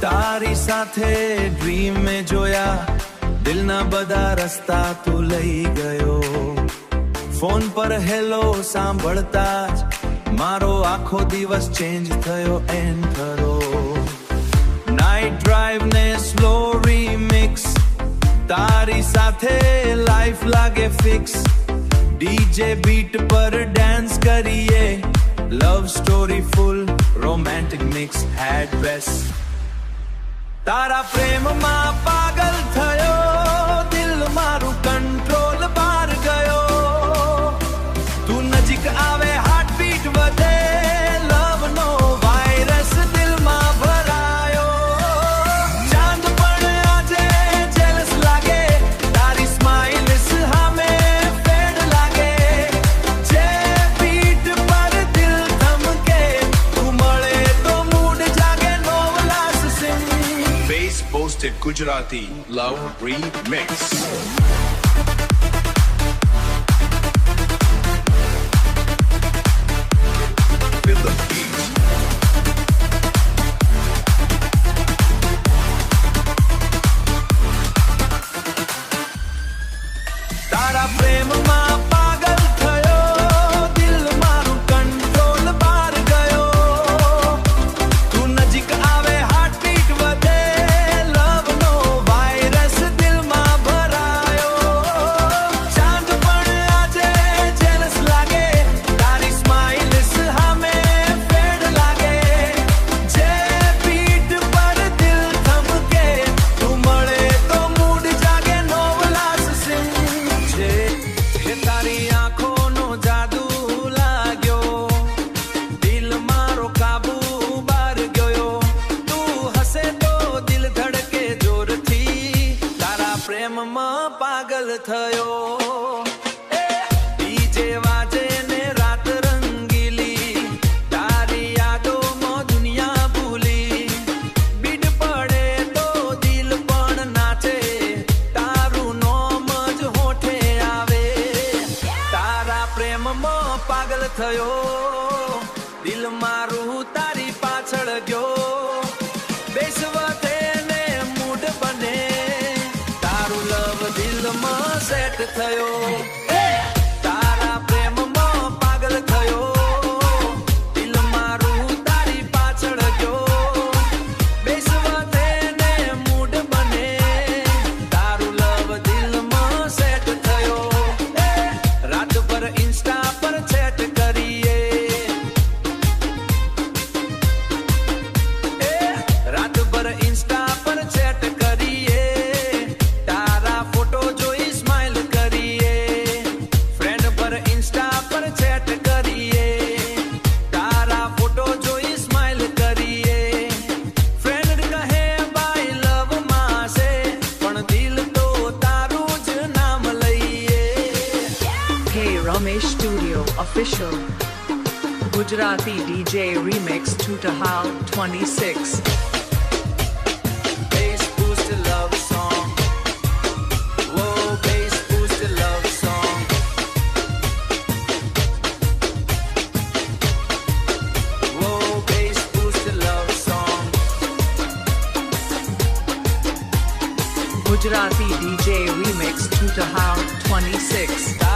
તારી સાથે ડ્રીમ મેં જોયા, દિલના બધા રસ્તા તું લઈ ગયો. ફોન પર હેલો સાંભળતા જ મારો આખો દિવસ ચેન્જ થયો એન્થરો. નાઇટ ડ્રાઈવ ને સ્લો રીમિક્સ, તારી સાથે લાઈફ લાગે ફિક્સ. ડીજે બીટ પર ડાન્સ કરીએ, love story full romantic mix at best. તારા પ્રેમમાં પાગલ થયો, દિલ મારું કંટ્રોલ બહાર ગયો. તું નજીક આવે હાર્ટ બીટ વધે, લવ નો વાયરસ દિલમાં ભરાયો. ચાંદ પણ આજે જેલસ લાગે, તારી સ્માઇલ સામે ફેડ લાગે. જે બીટ પર દિલ ધમકે, તું મળે તો મૂડ જાગે નોવલાસ સિંહ. Bass Boasted Gujarati Love Remix. Feel the beat. તારા પ્રેમમાં પાગલ થયો, દિલ મારું કંટ્રોલ બહાર ગયો. તું નજીક આવે હાર્ટ બીટ વધે, લવ નો વાયરસ દિલમાં ભરાયો. ચાંદ પણ આજે જેલસ લાગે, તારી સ્માઇલ સામે ફેડ લાગે. જે બીટ પર દિલ થમકે, તું મળે તો મૂડ જાગે નોવલાસ સિંહ. હે તારી આંખોનો જાદુ લાગ્યો, દિલ મારો કાબુ બહાર ગયો. તું હસે તો દિલ ધડકે જોરથી, તારા પ્રેમમાં પાગલ થયો. ડીજે વાજે ને રાત રંગીલી, તારી યાદોમાં દુનિયા ભૂલી. બીટ પડે તો દિલ પણ નાચે, તારું નોમ જ હોઠે આવે. તારા પ્રેમમાં પાગલ થયો, દિલ મારું તારી પાછળ ગયો. બેસવતે ને મૂડ બને, તારું લવ દિલમાં સેટ થયો. તારા પ્રેમમાં પાગલ થયો, દિલ મારું તારી પાછળ ગયો. બેસવતે ને મૂડ બને, તારું લવ દિલમાં સેટ થયો. રાત પર ઇન્સ્ટા પર ચેટ કરીએ, રાત પર ઇન્સ્ટા પર ચેટ કરીએ. તારા ફોટો જોઈ સ્માઇલ કરીએ. ફ્રેન્ડ પર ઇન્સ્ટા પર ચેટ કરીએ, તારા ફોટો જોઈ સ્માઇલ કરીએ. ફ્રેન્ડ કહે બાય લવ માસે, પણ દિલ તો તારું જ નામ લઈએ. K Ramesh Studio Official Gujarati DJ Remix Tutahal 26. Bass boosted love song. Whoa, bass boosted love song. Whoa, bass boosted love song. Gujarati DJ Remix Tutahal 26.